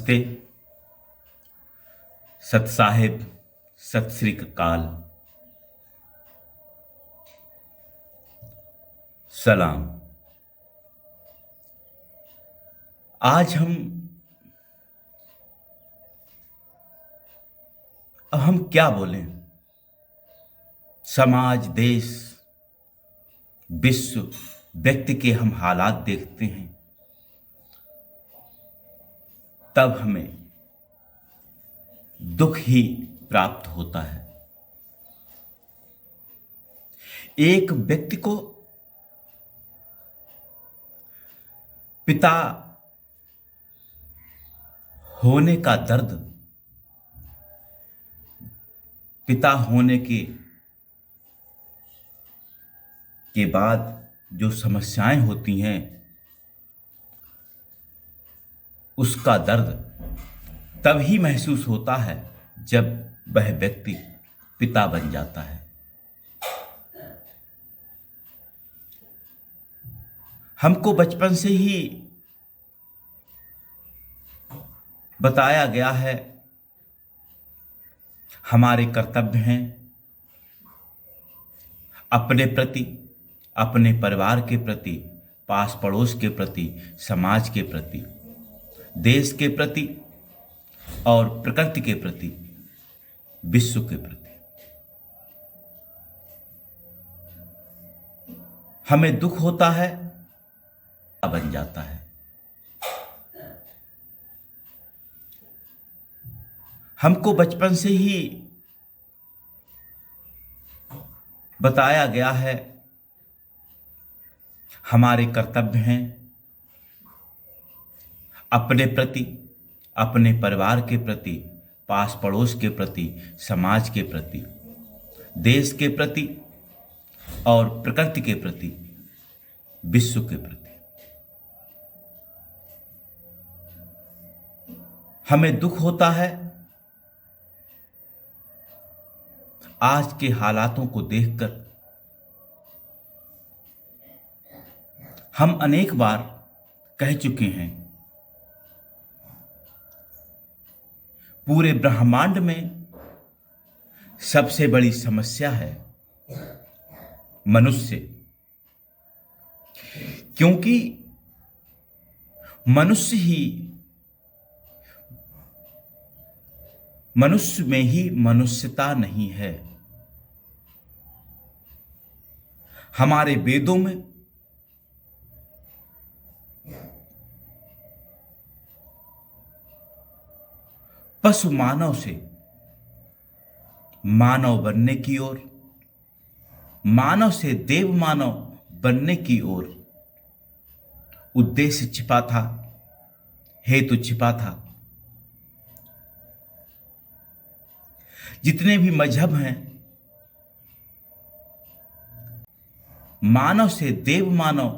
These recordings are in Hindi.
नमस्ते, सत साहिब, सत श्री अकाल, सलाम। आज हम क्या बोलें। समाज, देश, विश्व, व्यक्ति के हम हालात देखते हैं, तब हमें दुख ही प्राप्त होता है। एक व्यक्ति को पिता होने का दर्द, पिता होने के बाद जो समस्याएं होती हैं, उसका दर्द तभी महसूस होता है जब वह व्यक्ति पिता बन जाता है। हमको बचपन से ही बताया गया है, हमारे कर्तव्य हैं अपने प्रति, अपने परिवार के प्रति, पास पड़ोस के प्रति, समाज के प्रति, देश के प्रति और प्रकृति के प्रति, विश्व के प्रति। हमें दुख होता है, बन जाता है। हमको बचपन से ही बताया गया है, हमारे कर्तव्य हैं अपने प्रति, अपने परिवार के प्रति, पास पड़ोस के प्रति, समाज के प्रति, देश के प्रति और प्रकृति के प्रति, विश्व के प्रति। हमें दुख होता है आज के हालातों को देखकर। हम अनेक बार कह चुके हैं, पूरे ब्रह्मांड में सबसे बड़ी समस्या है मनुष्य, क्योंकि मनुष्य में ही मनुष्यता नहीं है। हमारे वेदों में पशु मानव से मानव बनने की ओर, मानव से देव मानव बनने की ओर उद्देश्य छिपा था, हेतु छिपा था। जितने भी मजहब हैं, मानव से देव मानव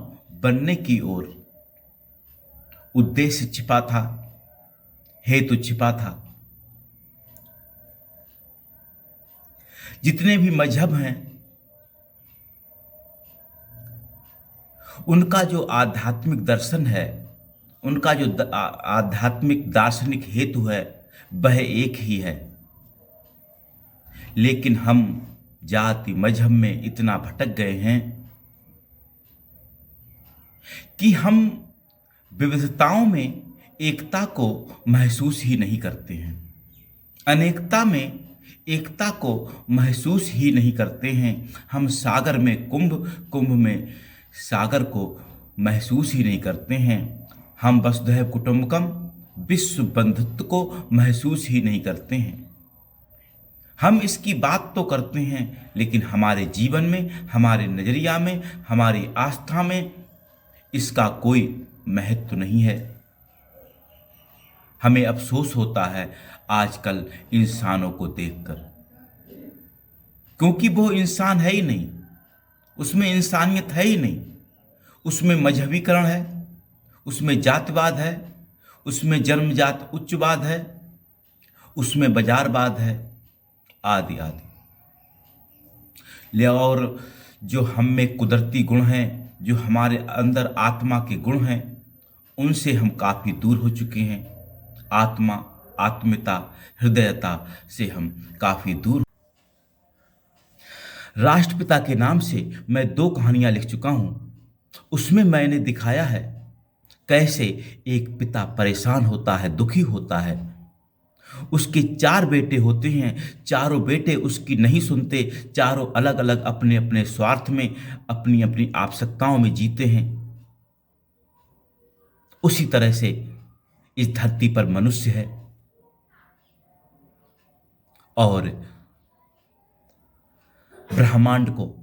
बनने की ओर उद्देश्य छिपा था, हेतु छिपा था। जितने भी मजहब हैं, उनका जो आध्यात्मिक दर्शन है, उनका जो आध्यात्मिक दार्शनिक हेतु है, वह एक ही है। लेकिन हम जाति मजहब में इतना भटक गए हैं कि हम विविधताओं में एकता को महसूस ही नहीं करते हैं, अनेकता में एकता को महसूस ही नहीं करते हैं। हम सागर में कुंभ में सागर को महसूस ही नहीं करते हैं। हम वसुधैव कुटुंबकम विश्व बंधुत्व को महसूस ही नहीं करते हैं। हम इसकी बात तो करते हैं, लेकिन हमारे जीवन में, हमारे नजरिया में, हमारी आस्था में इसका कोई महत्व नहीं है। हमें अफसोस होता है आजकल इंसानों को देखकर, क्योंकि वो इंसान है ही नहीं, उसमें इंसानियत है ही नहीं। उसमें मजहबीकरण है, उसमें जातिवाद है, उसमें जन्मजात उच्चवाद है, उसमें बाजारवाद है, आदि आदि। और जो हम में कुदरती गुण हैं, जो हमारे अंदर आत्मा के गुण हैं, उनसे हम काफ़ी दूर हो चुके हैं। आत्मा, आत्मीयता, हृदयता से हम काफी दूर। राष्ट्रपिता के नाम से मैं 2 कहानियां लिख चुका हूं। उसमें मैंने दिखाया है कैसे एक पिता परेशान होता है, दुखी होता है। उसके 4 बेटे होते हैं, चारों बेटे उसकी नहीं सुनते, चारों अलग अलग अपने अपने स्वार्थ में, अपनी अपनी आवश्यकताओं में जीते हैं। उसी तरह से इस धरती पर मनुष्य है और ब्रह्मांड को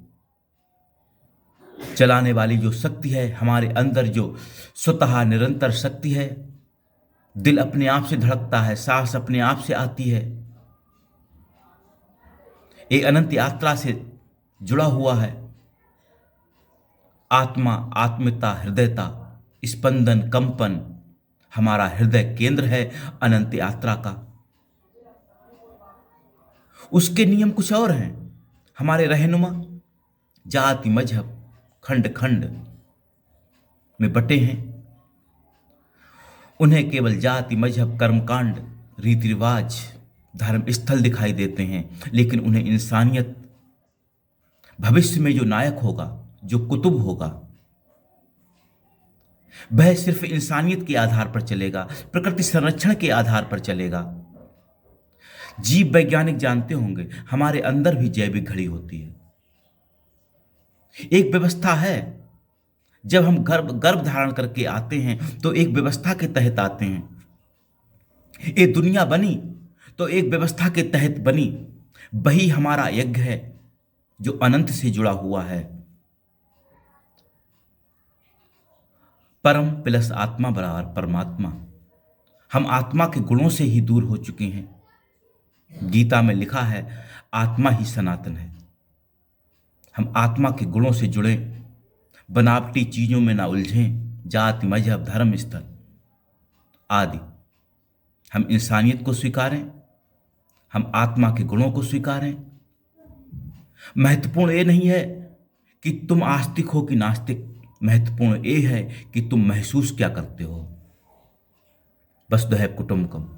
चलाने वाली जो शक्ति है, हमारे अंदर जो स्वतः निरंतर शक्ति है, दिल अपने आप से धड़कता है, सांस अपने आप से आती है, एक अनंत यात्रा से जुड़ा हुआ है। आत्मा, आत्मीयता, हृदयता, स्पंदन, कंपन हमारा हृदय केंद्र है अनंत यात्रा का। उसके नियम कुछ और हैं। हमारे रहनुमा जाति, मजहब, खंड खंड में बटे हैं। उन्हें केवल जाति, मजहब, कर्मकांड, रीति रिवाज, धर्म स्थल दिखाई देते हैं, लेकिन उन्हें इंसानियत, भविष्य में जो नायक होगा, जो कुतुब होगा, वह सिर्फ इंसानियत के आधार पर चलेगा, प्रकृति संरक्षण के आधार पर चलेगा। जीव वैज्ञानिक जानते होंगे हमारे अंदर भी जैविक घड़ी होती है, एक व्यवस्था है। जब हम गर्भ धारण करके आते हैं तो एक व्यवस्था के तहत आते हैं। ये दुनिया बनी तो एक व्यवस्था के तहत बनी। वही हमारा यज्ञ है जो अनंत से जुड़ा हुआ है। परम प्लस आत्मा बराबर परमात्मा। हम आत्मा के गुणों से ही दूर हो चुके हैं। गीता में लिखा है आत्मा ही सनातन है। हम आत्मा के गुणों से जुड़ें, बनावटी चीजों में ना उलझें, जाति, मजहब, धर्म, स्थल आदि। हम इंसानियत को स्वीकारें, हम आत्मा के गुणों को स्वीकारें। महत्वपूर्ण ये नहीं है कि तुम आस्तिक हो कि नास्तिक, महत्वपूर्ण ये है कि तुम महसूस क्या करते हो। वसुधैव कुटुंबकम।